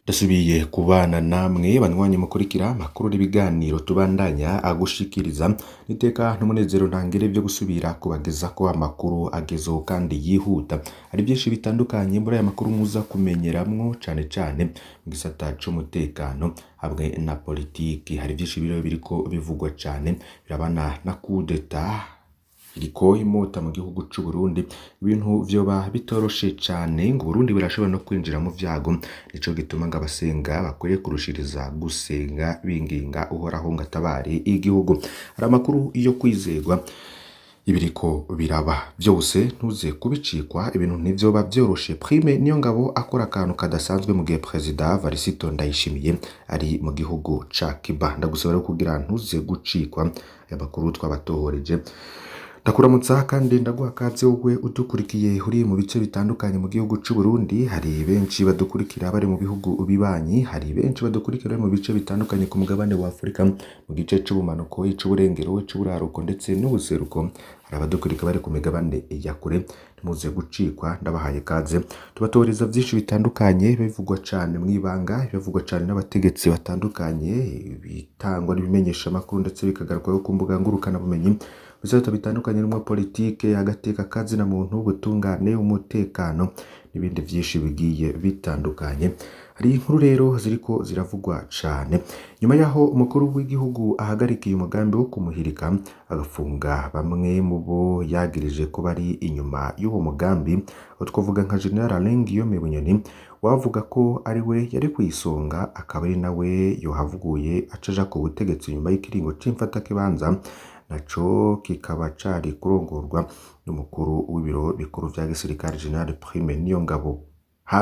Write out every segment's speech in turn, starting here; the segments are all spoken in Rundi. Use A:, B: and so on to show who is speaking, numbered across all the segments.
A: Dasubiye kubana namwe banywanyi mukurikira makuru n'ibiganiro tubandanya agushikiriza niteka n'umunezero ntangere byo gusubira kubageza ko amakuru agezo kandi yihuta. Hari byinshi bitandukanye muri aya makuru muza kumenyeramwo cane mu gisata c'umutekano hamwe na politiki. Hari byinshi biriko bivugwa cane birabana na coup d'etat iriko imota mu gihugu c'u Burundi, ibintu vyoba bitoroshe cane ngo Burundi burashobora no kwinjira mu vyago. Nico gituma ngo abasenga bakwiye kurushiriza gusenga binginga uhoraho ngo atabare igihugu. Hari amakuru yo kwizegwa ibiriko biraba vyose ntuze kubicikwa, ibintu ntivyoba vyoroshe. Prime Niyongabo akora akantu kadasanzwe mu gihe President Varisito Ndayishimiye ari mu gihugu ca Cuba. Ndagusaba kugira ntuze gucikwa aya makuru twabatohoreje. Ndakuramutsa kandi ndaguha kaze wowe udukurikiye uri mu bice bitandukanye mu gihugu c'u Burundi. Hari benshi badukurikira bari mu bihugu bibanyi, hari benshi badukurikira mu bice bitandukanye ku mugabane wa Afrika, mu gice c'ubumanuko, c'uburengero, c'uburaruko ndetse n'ubuseruko. Hari abadukurikira bari ku migabane ya kure. Ntimuze gucikwa, ndabahaye kaze. Tubatoreza vyinshi bitandukanye bivugwa cane mwibanga, bivugwa cane n'abategetsi batandukanye, bitangwa n'ibimenyesha makuru ndetse bikagarukwaho ku mbuga ngurukana bumenyi. Bizata bitandukanye n'umwe politike, agateka kazi na muntu, ubutungane, umutekano n'ibindi vyinshi bigiye bitandukanye. Hari inkuru rero ziriko ziravugwa cane nyuma yaho umukuru w'igihugu ahagarikiye umugambi wo kumuhirika agafunga bamwe mu bo yagirije ko bari inyuma y'uwo mugambi. Twavuga nka General Guillaume Bunyoni wavuga ko ari we yari kwisonga, akaba ari nawe yohavuguye acaja ku butegetsi nyuma y'ikiringo c'imfata kibanza, naco kikaba cari kurongorwa n'umukuru w'ibiro bikuru vya gisirikare General Prime Niyongabo.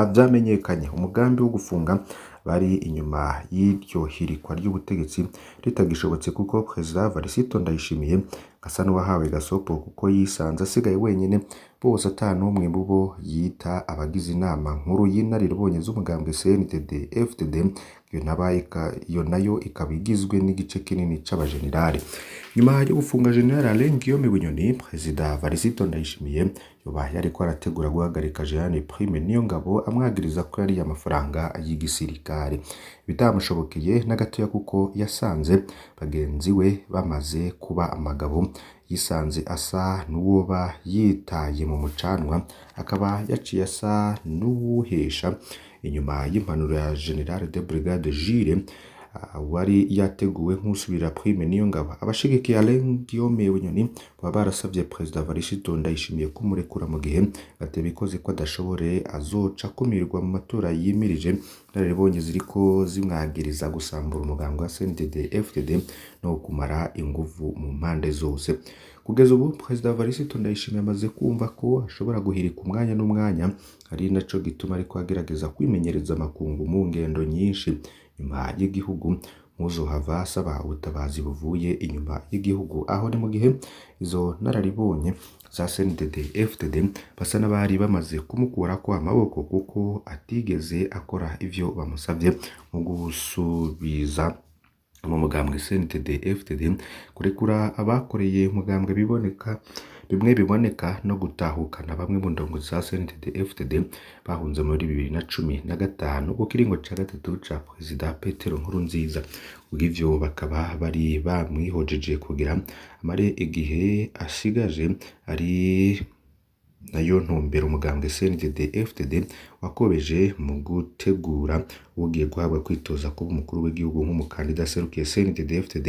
A: Havyamenyekanye umugambi wo gufunga bari inyuma y'iryo hirikwa ry'ubutegetsi ritagishobotse kuko President Varisito Ndayishimiye gasa n'uwahawe gasopo kuko yisanze asigaye wenyene, bose atanumwe mu bo yita abagize inama nkuru y'inararibonye z'umugambwe CNDD FDD. Iyo nayo ikaba igizwe n'igice kinini c'abajenerali. Nyuma yo gufunga General Guillaume Bunyoni, President Varisito Ndayishimiye yoba yariko arategura guhagarika General Prime Niyongabo amwagiriza ko yari amafaranga y'igisirikare. Bitamushobokeye na gatoya kuko yasanze bagenzi we bamaze kuba amagabo, yisanze asa n'uwoba yitaye mu mucanwa, akaba yaciye asa n'uwuhesha inyuma y'impanuro ya General de Brigade Jules wari yateguwe nk'usubira Prime Niyongabo. Abashigikiye Guillaume Bunyoni baba barasavye President Varisito Ndayishimiye kumurekura mu gihe batebikoze ko adashobore azoca kumirwa mu matora yimirije. Nararibonye ziriko zimwagiriza gusambura umugambi wa CNDD FDD no kumara inguvu mu mpande zose. Kugeza ubu President Varisito Ndayishimiye amaze kumva ko ashobora guhirika umwanya n'umwanya, ari naco gituma ariko agerageza kwimenyereza amakungu mu ngendo nyinshi nyuma y'igihugu. Muzohava asaba ubutabazi buvuye inyuma y'igihugu, aho ni mu gihe izo nararibonye za CNDD FDD basa n'abari bamaze kumukurako amaboko kuko atigeze akora ivyo bamusavye mu gusubiza mu mugambwe CNDD FDD, kurekura abakoreye mugambwe bimwe biboneka no gutahukana bamwe mu ndongo za CNDD FDD bahunze muri 2015 ku kiringo ca gatatu ca President Petero Nkurunziza. Ugivyo bakaba bari bamwihojeje kugira amare igihe ashigaje ari nayo ntumbero umugambwe CNDD FDD wakobeje mu gutegura ugiye guhabwa kwitoza kuba umukuru w'igihugu nk'umukandida serukiye CNDD FDD,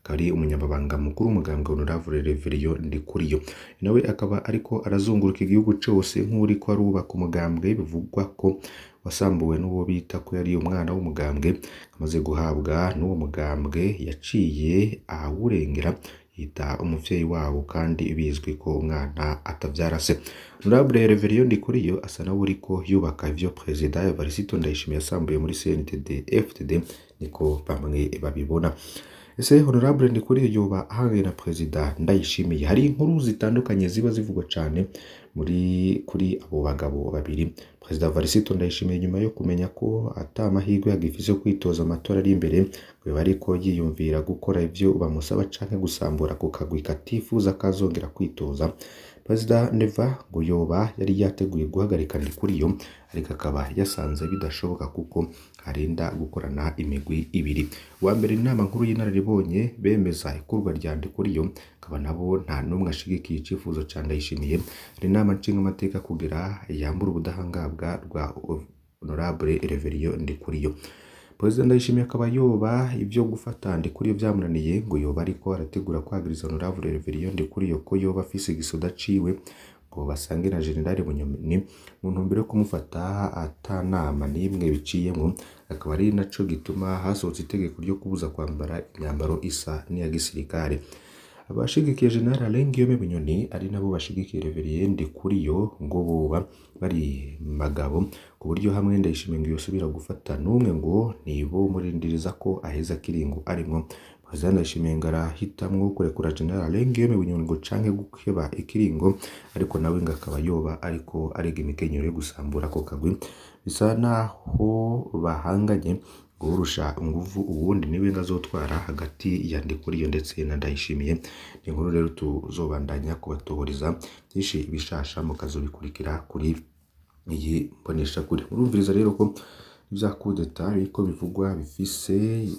A: akari umunyamabanga mukuru w'umugambwe Honorable Reverien Ndikuriyo. Nawe akaba ariko arazunguruka igihugu cose nk'uriko arubaka umugambwe, bivugwa ko wasambuwe n'uwo bita ko yari umwana w'umugambwe, amaze guhabwa n'uwo mugambwe yaciye awurengera yita umuvyeyi wabo kandi bizwi ko umwana atavyara se. Honorable Reverien Ndikuriyo asa nawe uriko yubaka ivyo President Varisito Ndayishimiye yasambuye muri CNDD FDD, niko bamwe babibona. Ese Honorable Ndikuriyo yoba ahangaye na President Ndayishimiye? Hari inkuru zitandukanye ziba zivugwa cane kuri abo bagabo babiri. President Varisito Ndayishimiye nyuma yo kumenya ko atamahirwe yagifise yo kwitoza amatora ari imbere, we bariko yiyumvira gukora ivyo bamusaba canke gusambura ku kagwi katifuza kazongera kwitoza, Perezida Neva ngo yoba yari yateguye guhagarika Ndikuriyo ariko akaba yasanze bidashoboka kuko arenda gukorana imigwi ibiri. Wa mbere inama nkuru y'inararibonye bemeza ikurwa rya Ndikuriyo akaba nabo nta numwe ashigikiye icifuzo ca Ndayishimiye. Hari inama nshingamateka kugira yambura ubudahangabwa rwa Honorable Reverien Ndikuriyo. Perezida Ndayishimiye akaba yoba ivyo gufata Ndikuriyo vyamunaniye ngo yoba ariko arategura kwagiriza Honorable Reverien Ndikuriyo ko yoba afise igisoda ciwe ngo basange na General Bunyoni mu ntumbero yo kumufata atanama n'imwe biciyemwo. Akaba ari naco gituma hasohotse itegeko ryo kubuza kwambara imyambaro isa n'iya gisirikare. Abashigikiye General Ngiyome Bunyoni ari nabo bashigikiye Reverien Ndikuriyo ngo boba bari magabo ku buryo hamwe Ndayishimiye ngo yosubira gufata n'umwe ngo nibo murindiriza ko aheza kiringo arimwo. Perezida Ndayishimiye ngo arahitamwo kurekura General Ngiyome Bunyoni ngo canke gukeba ikiringo, ariko nawe ngo akaba yoba ariko arega imikenyero yo gusambura ako kagwi. Bisa naho bahanganye ngo urusha inguvu uwundi niwe ngazotwara hagati ya Ndikuriyo ndetse na Ndayishimiye. Ni inkuru rero tuzobandanya kubatohoriza byinshi bishasha mukazobikurikira kuri iyi mbonesha kuri. Murumviriza rero ko ivya kudeta ariko bivugwa bifise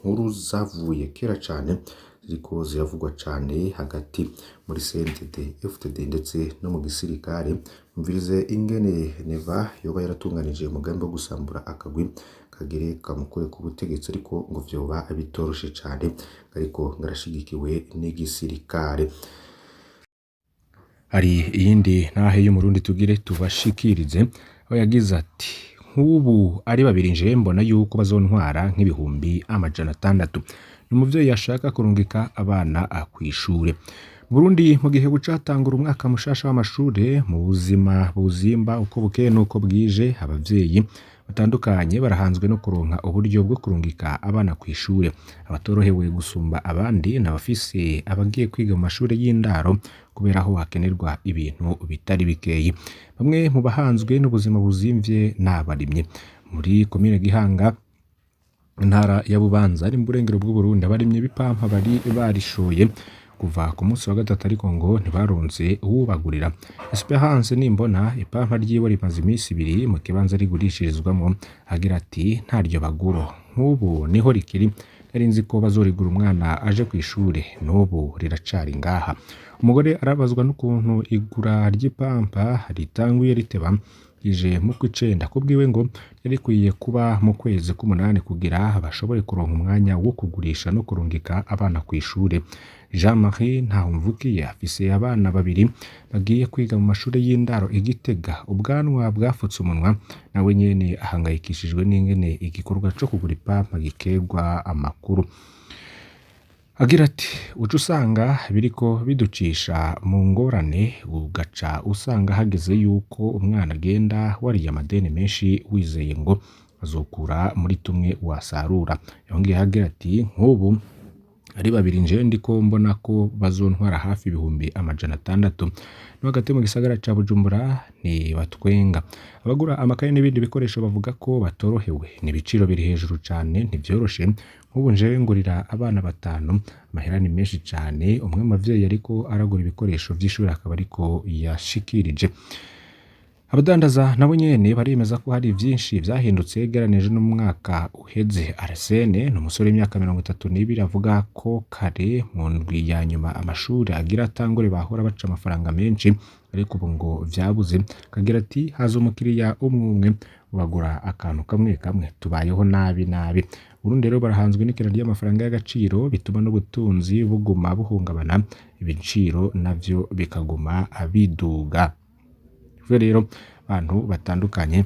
A: nkuru zavuye kera cane ziriko ziravugwa cane hagati muri CNDD FDD ndetse no mu gisirikare. Mvirize ingene Neva yoba yaratunganije umugambi wo gusambura akagwi kagere kamukure ku butegetsi, ariko ngo vyoba bitoroshe cane ariko ngarashigikiwe n'igisirikare. Hari iyindi ntahe y'umurundi tugire tubashikirize aho yagize ati nk'ubu ari babiri nje mbona yuko bazontwara nk'ibihumbi 600. Ni umuvyeyi yashaka kurungika abana kw'ishure. Burundi mu gihe bucatangura umwaka mushasha w'amashure mu buzima buzimba uko bukeye nuko bwije, abavyeyi batandukanye barahanzwe no kuronka uburyo bwo kurungika abana kw'ishure. Abatorohewe gusumba abandi n'abafise abagiye kwiga mu mashure y'indaro kubera aho hakenerwa ibintu bitari bikeyi. Bamwe mu bahanzwe n'ubuzima buzimvye n'abarimye. Muri komine Gihanga intara ya Bubanza ari mu burengero bw'u Burundi, abarimye b'ipampa bari barishoye kuva ku munsi wa gatatu ariko ngo ntibaronse uwubagurira. Esperance Nimbona ipampa ryiwe rimaze iminsi 2 mu kibanza rigurishirizwamo agira ati ntaryo baguro, nk'ubu niho rikiri, nari nzi ko bazorigura umwana aje kw'ishure, n'ubu riracari ngaha. Umugore arabazwa n'ukuntu igura ry'ipampa ritanguye riteba ije mu kw'icenda, kubwiwe ngo yarikwiye kuba mu kwezi k'umunani kugira bashobore kuronka umwanya wo kugurisha no kurungika abana kw'ishure. Jean-Marie Ntahumvukiye afise abana 2 bagiye kwiga mu mashure y'indaro Igitega, ubwanwa bwafutse umunwa, nawe nyene ahangayikishijwe n'ingene igikorwa co kugura ipampa gikegwa amakuru. Agira ati uca usanga biriko biducisha mu ngorane, ugaca usanga hageze yuko umwana agenda wariye amadeni menshi wizeye ngo azokura muri tumwe wasarura. Yongeye agira ati nk'ubu ari babiri nje ndiko mbona ko bazontwara hafi ibihumbi 600. No hagati mu gisagara ca Bujumbura ni batwenga. Abagura amakaye n'ibindi bikoresho bavuga ko batorohewe, ni ibiciro biri hejuru cane, ntivyoroshe. Nk'ubu nje ngurira abana 5, amahera ni menshi cane. Umwe mu bavyeyi ariko aragura ibikoresho vy'ishuri akaba ariko yashikirije. Abadandaza nabo nyene baremeza ko hari vyinshi vyahindutse geranije n'umwaka uheze. Arsene n'umusore w'imyaka 32 avuga ko kare mu ndwi ya nyuma amashuri agira atangure bahora baca amafaranga menshi, ariko ubu ngo vyabuze. Kagira ati haza umukiriya umwe bagura akantu kamwe kamwe, tubayeho nabi. Urundi rero barahanzwe n'ikena ry'amafaranga y'agaciro bituma n'ubutunzi buguma buhungabana, ibiciro navyo bikaguma biduga. Rero abantu batandukanye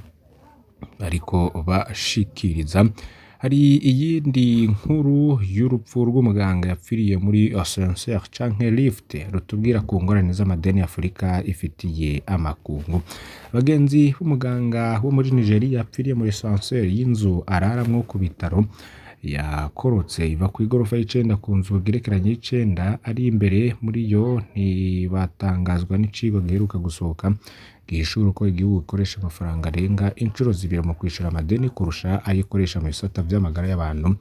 A: bariko bashikiriza. Hari iyindi nkuru y'urupfu rw'umuganga yapfiriye muri ascenseur canke lift rutubwira ku ngorane z'amadeni Afurika ifitiye amakungu. Abagenzi b'umuganga wo muri Nigeria yapfiriye muri ascenseur y'inzu araramwo ku bitaro, yakorotse iva ku igorofa y'icenda ku nzu gerekeranye y'icenda ari imbere muri yo. Ntibatangazwa n'icigo giheruka gusohoka gihishura uko igihugu gikoresha amafaranga arenga incuro 2 mu kwishura amadeni kurusha ayikoresha mu bisata vy'amagara y'abantu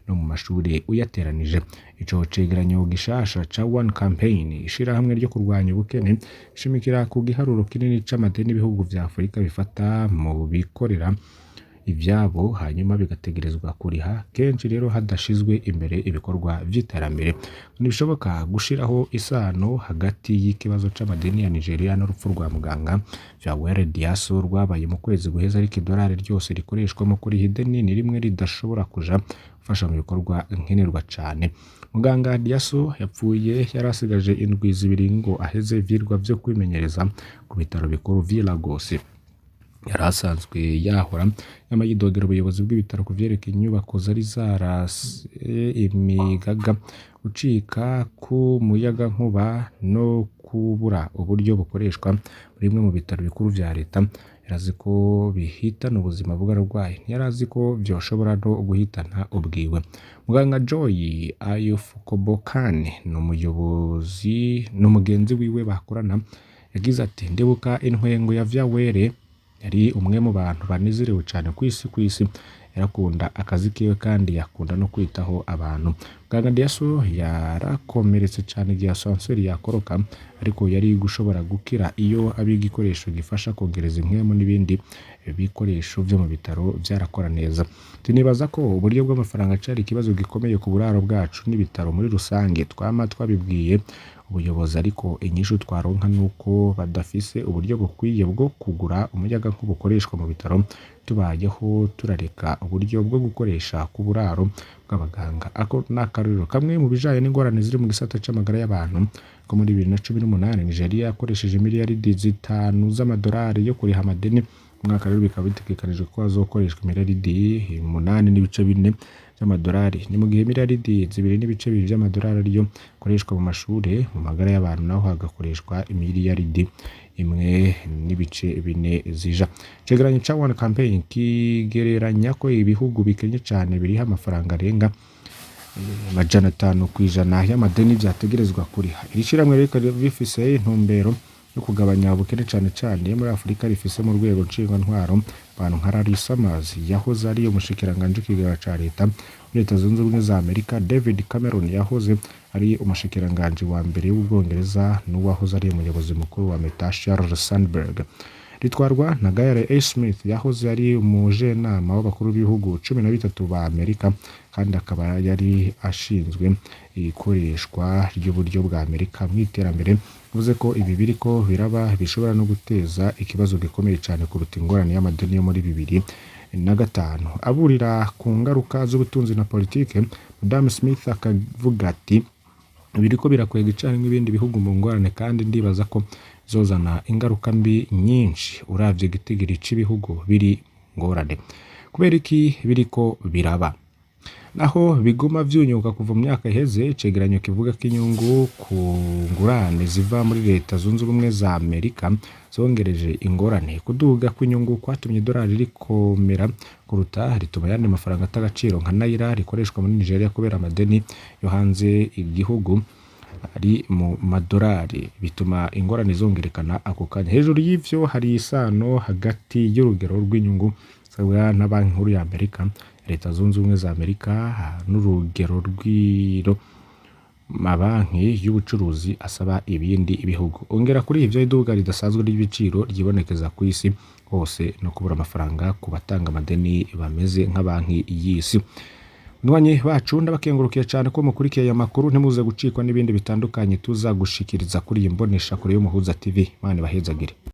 A: no mu mashuri uyateranije. Ico cegeranyo gishasha ca One Campaign ishirahamwe ryo kurwanya ubukene ishimikira ku giharuro kinini c'amadeni ibihugu vya Afurika bifata mu bikorera ivyabo hanyuma bigategerezwa kuriha, kenshi rero hadashizwe imbere ibikorwa vy'iterambere. Ntibishoboka gushiraho isano hagati y'ikibazo c'amadeni ya Nigeria n'urupfu rwa muganga Yawere Diaso rwabaye mu kwezi guheza, ariko idolari ryose rikoreshwa mu kuriha ideni ni rimwe ridashobora kuja gufasha mu bikorwa nkenerwa cane. Muganga Diaso yapfuye yarasigaje indwi zibiri ngo aheze ivyirwa vyo kwimenyereza ku bitaro bikuru vy'i Lagos. Yarasanzwe yahora nyama yidogera ubuyobozi bw'ibitaro kuvyerekeye inyubako zari zarase imigaga, gucika ku muyaga nkuba no kubura uburyo bukoreshwa rimwe mu bitaro bikuru vya leta. Yarazi ko bihitana ubuzima bw'abarwayi, ntiyarazi ko vyoshobora no guhitana ubwiwe. Muganga Joy Ayufukobokane n'umuyobozi n'umugenzi wiwe bakorana yagize ati ndibuka intwengo ya Vyawere yari umwe mu bantu banezerewe cyane kwisi yarakunda akazi kiwe kandi yakunda no kwitaho abantu. Muganga Diaso yarakomeretse cyane igihe asanseri yakoroka, ariko yari gushobora gukira iyo abigikoresho gifasha kongereza impwemu n'ibindi bikoresho vyo mu bitaro vyarakora neza. Tunibaza ko uburyo bw'amafaranga cari ikibazo gikomeye ku buraro bwacu n'ibitaro muri rusange. Twama twabibwiye ubuyobozi, ariko inyishu twaronka nuko badafise uburyo bukwiye bwo kugura umuyaga nk'ubukoreshwa mu bitaro. Tubayeho turareka uburyo bwo gukoresha ku buraro bw'abaganga. Ako nakariro kamwe mu bijanye n'ingorane ziri mu gisata c'amagara y'abantu ko muri 2018 Nigeria yakoresheje miliyaridi 5 z'amadolari yo kuriha amadeni. Mwaka rero bikaba bitegekanijwe ko hazokoreshwa miliyaridi 8.4 z'amadolari, ni mu gihe miliyaridi 2.2 z'amadolari ariyo koreshwa mu mashure. Mu magara y'abantu naho hagakoreshwa miliyaridi 1.4 zija. Cegeranyo ca One Campaign kigereranya ko ibihugu bikenye cyane biriha amafaranga arenga 500 kw'ijana y'amadeni vyategerezwa kuriha. Iri shiramwe rero bifise intumbero yo kugabanya ubukene cyane muri Afurika, rifise mu rwego ntwaro abantu nka Larry Summers yahoze ari umushikiranganje w'ikigega ca leta muri Leta Zunze Ubumwe za Amerika. David Cameron yahoze ari umushikiranganje wa mbere w'Ubwongereza n'uwahoze ari umuyobozi mukuru wa Meta Sheryl Sandberg. Ritwarwa na Gayle A. Smith yahoze ari umujenama w'abakuru b'ibihugu 13 ba Amerika, kandi akaba yari ashinzwe ikoreshwa ry'uburyo bwa Amerika mu iterambere. Bivuze ko ibi biriko biraba bishobora no guteza ikibazo gikomeye cyane kuruta ingorane y'amadeni yo muri 2005. Aburira ku ngaruka z'ubutunzi na politike, Madame Smith akavuga ati biriko birakwega icana n'ibindi bihugu mu ngorane, kandi ndibaza ko zozana ingaruka mbi nyinshi uravye gitigiri c'ibihugu biri ngorane. Kubera iki biriko biraba? Naho biguma vyunyuka kuva mu myaka iheze, icegeranyo kivuga ko inyungu ku ngurane ziva muri Leta Zunze Ubumwe za Amerika zongereje ingorane. Kuduga kw'inyungu kwatumye idolari rikomera kuruta rituma yandi mafaranga atagaciro nka naira rikoreshwa muri Nigeria kubera amadeni yo hanze igihugu ari mu madolari, bituma ingorane zongerekana ako kanya. Hejuru y'ivyo hari isano hagati y'urugero rw'inyungu sawa na Banki Nkuru ya Amerika, Leta Zunze Ubumwe za Amerika n'urugero rw'iro mabanki y'ubucuruzi asaba ibindi ibihugu. Ongera kuri ivyo iduga ridasanzwe ry'ibiciro ryibonekeza ku isi hose no kubura amafaranga ku batanga amadeni bameze nk'abanki y'isi. Nwanye bacu ndabakengurukiye cyane ko mukurikiye aya makuru, ntimuze gucikwa n'ibindi bitandukanye tuza gushikiriza kuri iyi mbonesha kuri y'Umuhuza TV. Mane bahezagire.